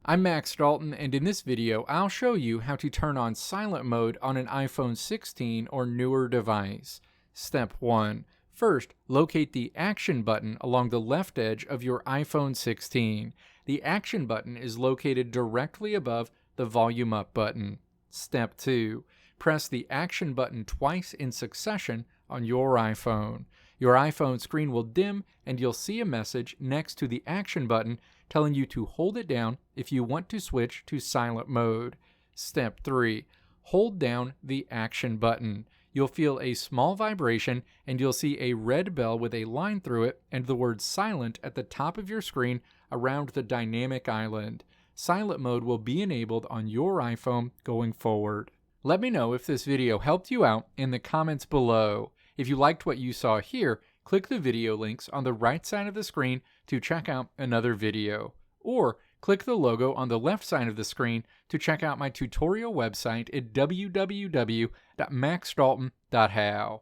I'm Max Dalton, and in this video I'll show you how to turn on silent mode on an iPhone 16 or newer device. Step 1. First, locate the Action button along the left edge of your iPhone 16. The Action button is located directly above the Volume Up button. Step 2. Press the Action button twice in succession on your iPhone. Your iPhone screen will dim and you'll see a message next to the Action button telling you to hold it down if you want to switch to silent mode. Step 3. Hold down the Action button. You'll feel a small vibration and you'll see a red bell with a line through it and the word silent at the top of your screen around the dynamic island. Silent mode will be enabled on your iPhone going forward. Let me know if this video helped you out in the comments below. If you liked what you saw here, click the video links on the right side of the screen to check out another video. Or click the logo on the left side of the screen to check out my tutorial website at www.maxdalton.how.